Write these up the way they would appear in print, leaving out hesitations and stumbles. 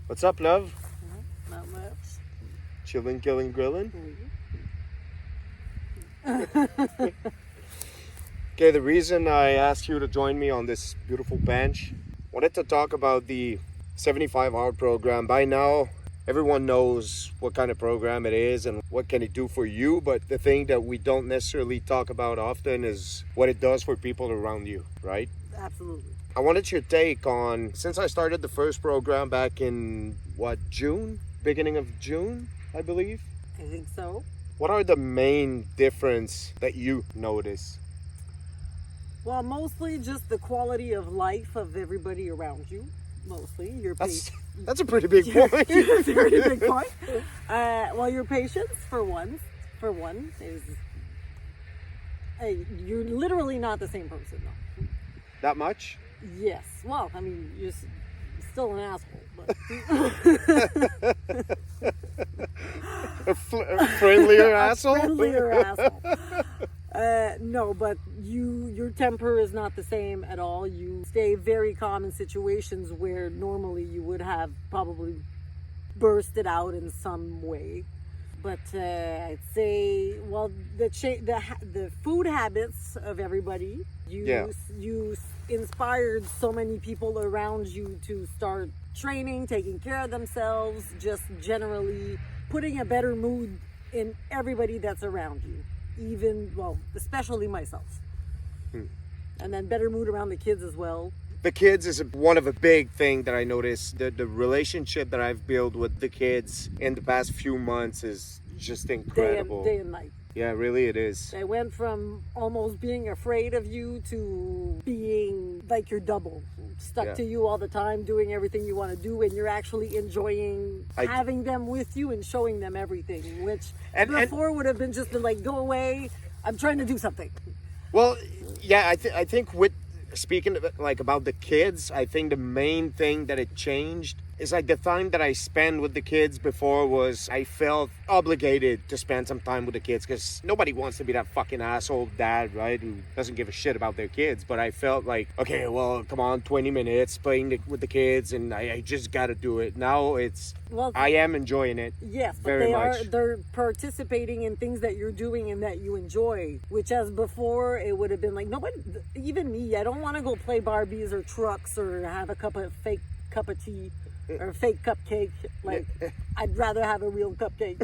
What's up, love? Not much. Chilling, killing, grilling? Okay, the reason I asked you to join me on this beautiful bench, wanted to talk about the 75-hour program. By now, everyone knows what kind of program it is and what can it do for you, but the thing that we don't necessarily talk about often is what it does for people around you, right? Absolutely. I wanted your take on, since I started the first program back in, June? Beginning of June, I believe? I think so. What are the main difference that you notice? Well, mostly just the quality of life of everybody around you. Mostly your That's, patience. that's a pretty big point. Very big point. Well, your patience for one is you're literally not the same person though. That much? Yes. Well, I mean, you're still an asshole, but A friendlier asshole? friendlier asshole. No, but your temper is not the same at all. You stay very calm in situations where normally you would have probably bursted out in some way. But I'd say, well, the food habits of everybody. You inspired so many people around you to start training, taking care of themselves, just generally putting a better mood in everybody that's around you. Even, well, especially myself. And then better mood around the kids as well. The kids is one of a big thing that I noticed. The relationship that I've built with the kids in the past few months is just incredible. Day and night. Yeah, really it is. They went from almost being afraid of you to being like your double, stuck to you all the time, doing everything you want to do, and you're actually enjoying having them with you and showing them everything, which before would have been just like, go away, I'm trying to do something. Well, yeah, I think with speaking of like about the kids, I think the main thing that it changed is like the time that I spent with the kids before was I felt obligated to spend some time with the kids because nobody wants to be that fucking asshole dad, right, who doesn't give a shit about their kids. But I felt like, okay, well, come on, 20 minutes playing with the kids, and I just got to do it. Now I am enjoying it. Yes, but very much. They're participating in things that you're doing and that you enjoy, which as before it would have been like, nobody, even me, I don't want to go play Barbies or trucks or have a fake cup of tea or a fake cupcake. Like, I'd rather have a real cupcake.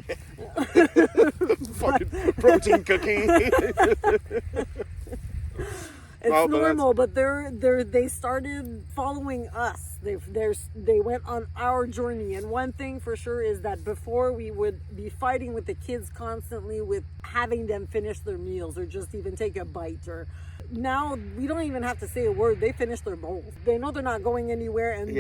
Fucking protein cookie. It's normal, but they started following us. They went on our journey, and one thing for sure is that before we would be fighting with the kids constantly with having them finish their meals or just even take a bite, or now we don't even have to say a word. They finish their bowls. They know they're not going anywhere, and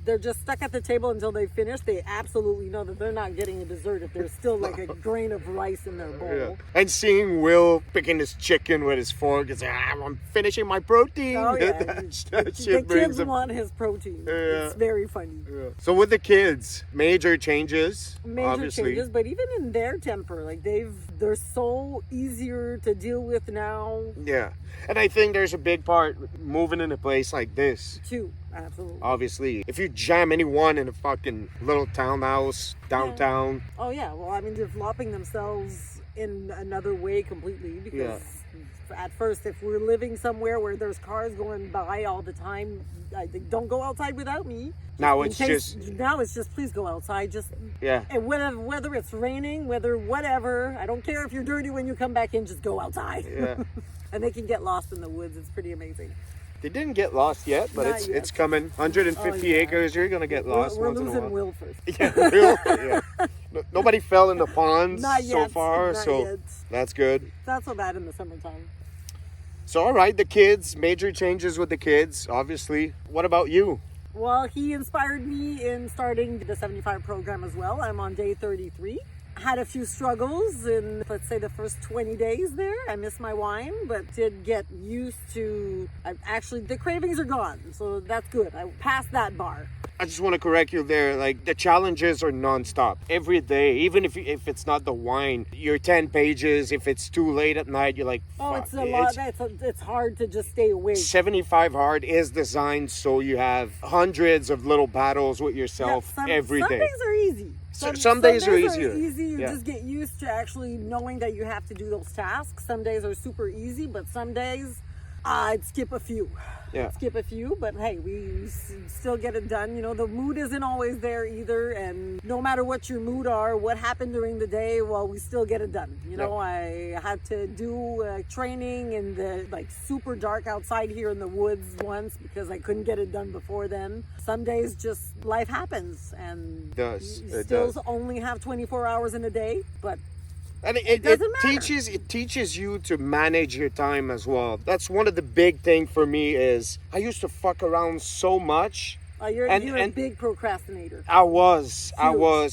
they're just stuck at the table until they finish. They absolutely know that they're not getting a dessert if there's still like a grain of rice in their bowl. Yeah. And seeing Will picking his chicken with his fork, it's like, I'm finishing my protein. Oh, yeah. that shit the kids want his protein. Yeah. It's very funny. Yeah. So with the kids, major changes, obviously. But even in their temper, like they're so easier to deal with now. Yeah. And I think there's a big part moving in a place like this. Too, absolutely. Obviously, if you jam anyone in a fucking little townhouse downtown. Yeah. Oh yeah, well, I mean, developing themselves in another way completely because at first, if we're living somewhere where there's cars going by all the time, I think, don't go outside without me. Now it's just please go outside. And whether it's raining, whatever, I don't care if you're dirty when you come back in. Just go outside. Yeah. And they can get lost in the woods. It's pretty amazing. They didn't get lost yet, but it's coming. 150 acres, you're gonna get lost. We're once losing in a while. Will first. Yeah, Will. Yeah. Nobody fell in the ponds so far, Not so yet. that's good. It's not so bad in the summertime. So, all right, the kids, major changes with the kids, obviously. What about you? Well, he inspired me in starting the 75 program as well. I'm on day 33. Had a few struggles in, let's say, the first 20 days there. I missed my wine, but did get used to, actually, the cravings are gone. So that's good. I passed that bar. I just want to correct you there. Like, the challenges are nonstop every day. Even if it's not the wine, you're 10 pages. If it's too late at night, you're like, Oh, fuck. it's a lot. It's hard to just stay awake. 75 hard is designed so you have hundreds of little battles with yourself every some day. days are easy. Some days are easier. Easy. You Yeah. just get used to actually knowing that you have to do those tasks. Some days are super easy, but some days I'd skip a few. Yeah. Skip a few, but hey, we still get it done. You know, the mood isn't always there either, and no matter what your mood are, what happened during the day, well, we still get it done. You know, I had to do training in the like super dark outside here in the woods once because I couldn't get it done before then. Some days just life happens, and you still only have 24 hours in a day, but and it teaches you to manage your time as well. That's one of the big thing for me is I used to fuck around so much. You're a big procrastinator. I was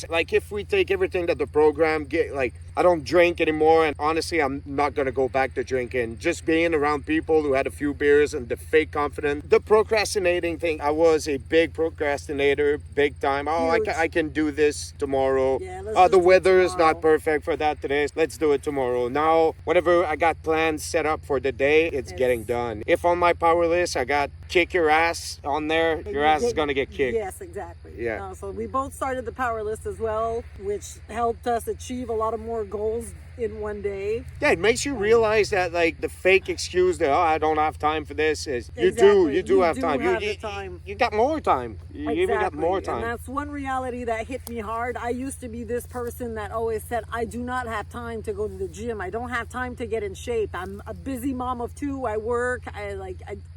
like, if we take everything that the program get, like, I don't drink anymore, and honestly I'm not gonna go back to drinking. Just being around people who had a few beers and the fake confidence, the procrastinating thing, I was a big procrastinator, big time. I can do this tomorrow. The weather is not perfect for that today, let's do it tomorrow. Now whatever I got plans set up for the day, it's getting done. If on my power list I got kick your ass on there, your ass is gonna get kicked. Yes, exactly. Yeah. So we both started the power list as well, which helped us achieve a lot of more goals in one day. Yeah, it makes you realize that, like, the fake excuse that I don't have time for this is you do have time. You got more time. You even got more time. And that's one reality that hit me hard. I used to be this person that always said, I do not have time to go to the gym. I don't have time to get in shape. I'm a busy mom of two. I work.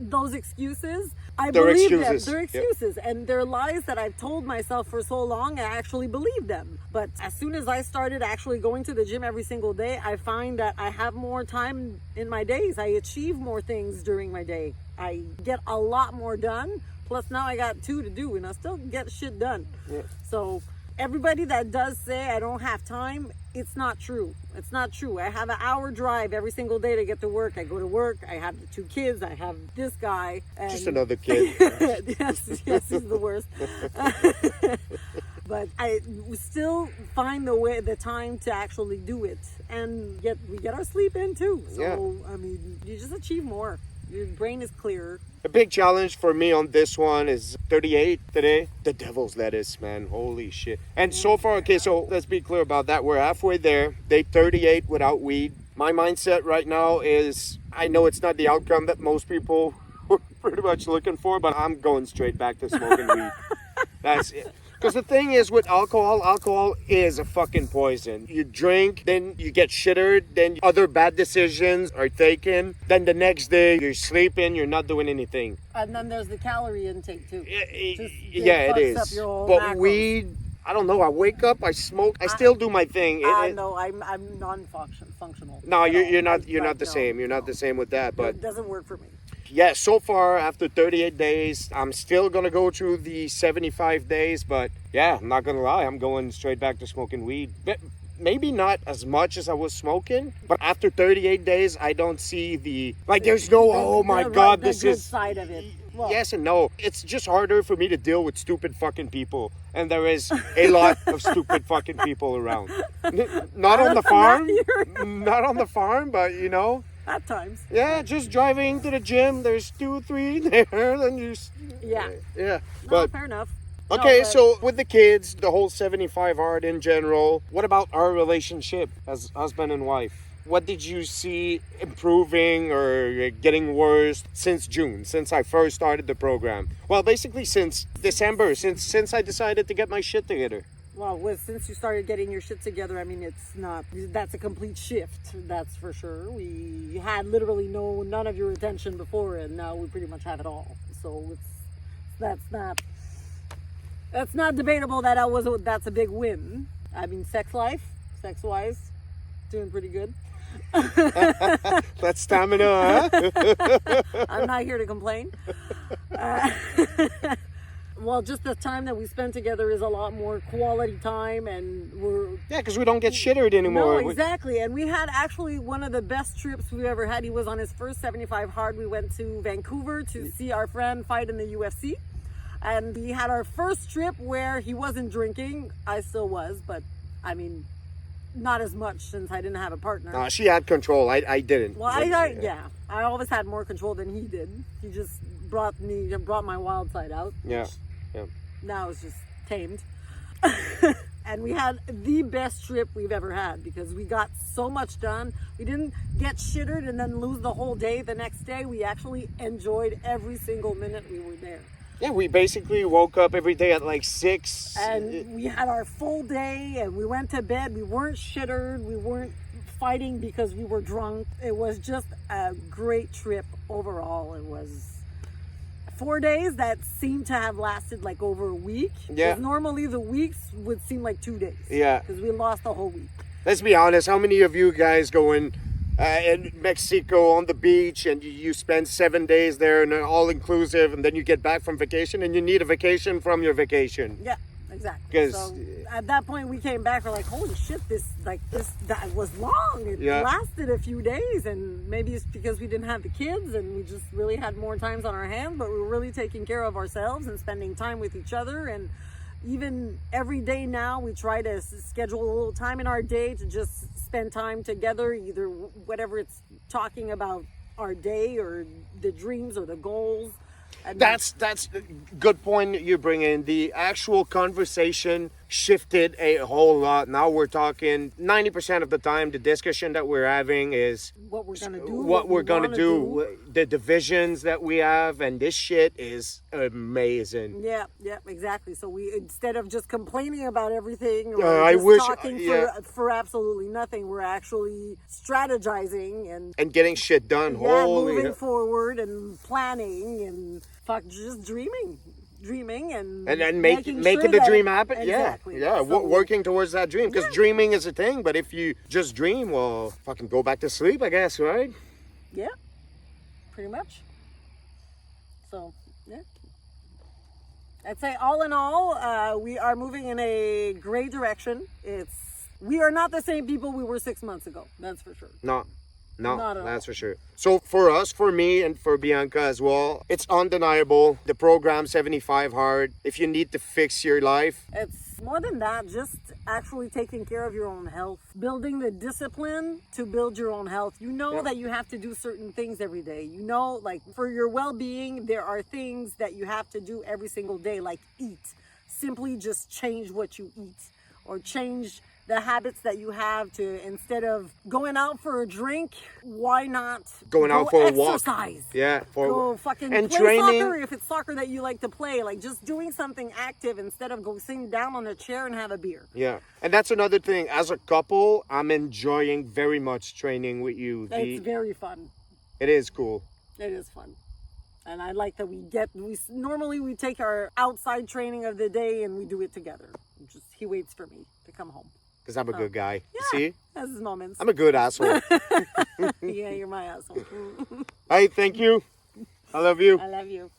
Those excuses. I believe them. They're excuses. Yep. And they're lies that I've told myself for so long. I actually believe them. But as soon as I started actually going to the gym every single day, I find that I have more time in my days. I achieve more things during my day. I get a lot more done. Plus now I got 2 to do and I still get shit done. Yeah. So everybody that does say I don't have time, it's not true. It's not true. I have an hour drive every single day to get to work. I go to work. I have the 2 kids. I have this guy. And just another kid. yes, he's the worst. But I still find the time to actually do it, and we get our sleep in too. So I mean, you just achieve more. Your brain is clearer. A big challenge for me on this one is 38 today. The devil's lettuce, man. Holy shit. And so far, okay, so let's be clear about that. We're halfway there. Day 38 without weed. My mindset right now is, I know it's not the outcome that most people were pretty much looking for, but I'm going straight back to smoking weed. That's it. Because the thing is with alcohol is a fucking poison. You drink, then you get shittered, then other bad decisions are taken. Then the next day you're sleeping, you're not doing anything. And then there's the calorie intake too. It is. Up your but macros. Weed, I don't know. I wake up, I smoke, I still do my thing. No, I'm non-functional. No, you're not the same. You're not the same with that. But it doesn't work for me. Yeah, so far after 38 days, I'm still gonna go through the 75 days, but yeah, I'm not gonna lie, I'm going straight back to smoking weed. But maybe not as much as I was smoking, but after 38 days, I don't see there's no, oh my God, this is side of it. Well, yes and no. It's just harder for me to deal with stupid fucking people, and there is a lot of stupid fucking people around. Not on the farm, but you know. At times. Yeah, just driving to the gym. There's 2, 3 there. Then you. Yeah. Yeah. No, but fair enough. Okay, so with the kids, the whole 75 hard in general. What about our relationship as husband and wife? What did you see improving or getting worse since June, since I first started the program? Well, basically since December, since I decided to get my shit together. Well, since you started getting your shit together, I mean, that's a complete shift, that's for sure. We had literally none of your attention before, and now we pretty much have it all. So that's not debatable that's a big win. I mean, sex-wise, doing pretty good. That's stamina, huh? I'm not here to complain. Well, just the time that we spend together is a lot more quality time, and because we don't get shittered anymore. No, exactly. And we had actually one of the best trips we've ever had. He was on his first 75 hard. We went to Vancouver to see our friend fight in the UFC. And we had our first trip where he wasn't drinking. I still was, but I mean, not as much since I didn't have a partner. She had control. I didn't. Well, I always had more control than he did. He just brought my wild side out. Yeah. Now it's just tamed. And we had the best trip we've ever had because we got so much done. We didn't get shittered and then lose the whole day the next day. We actually enjoyed every single minute we were there. Yeah, we basically woke up every day at like 6. And we had our full day and we went to bed. We weren't shittered. We weren't fighting because we were drunk. It was just a great trip overall. It was 4 days that seemed to have lasted like over a week. Yeah. Because normally the weeks would seem like 2 days. Yeah. Because we lost the whole week. Let's be honest, how many of you guys go in Mexico on the beach and you spend 7 days there and all inclusive, and then you get back from vacation and you need a vacation from your vacation? Yeah, exactly. So at that point we came back, we're like, holy shit, that was long. It lasted a few days, and maybe it's because we didn't have the kids and we just really had more times on our hands, but we were really taking care of ourselves and spending time with each other. And even every day now we try to schedule a little time in our day to just spend time together, either whatever it's talking about our day or the dreams or the goals. And that's a good point you bring in. The actual conversation shifted a whole lot. Now we're talking 90% of the time the discussion that we're having is what we're gonna do, what we're gonna do, the divisions that we have, and this shit is amazing. Yeah, exactly. So we, instead of just complaining about everything or talking for absolutely nothing, we're actually strategizing and getting shit done. Moving forward and planning and just dreaming and making the dream happen. Exactly. So, working towards that dream, because dreaming is a thing, but if you just dream, well, fucking go back to sleep, I guess, right? Yeah, pretty much. So yeah, I'd say all in all, we are moving in a great direction. We are not the same people we were 6 months ago, that's for sure. No, that's for sure. So for us, for me, and for Bianca as well, it's undeniable. The program 75 Hard. If you need to fix your life, it's more than that. Just actually taking care of your own health, building the discipline to build your own health. You know that you have to do certain things every day. You know, like for your well-being, there are things that you have to do every single day, like eat. Simply just change what you eat, or change the habits that you have. To, instead of going out for a drink, why not going out for exercise? A walk? Yeah, go fucking and play training. Soccer if it's soccer that you like to play. Like just doing something active instead of sitting down on a chair and have a beer. Yeah, and that's another thing. As a couple, I'm enjoying very much training with you. It's very fun. It is cool. It is fun. And I like that normally we take our outside training of the day and we do it together. He waits for me to come home. Because I'm a good guy. Yeah, see? Has his moments. I'm a good asshole. Yeah, you're my asshole. Hey, thank you. I love you. I love you.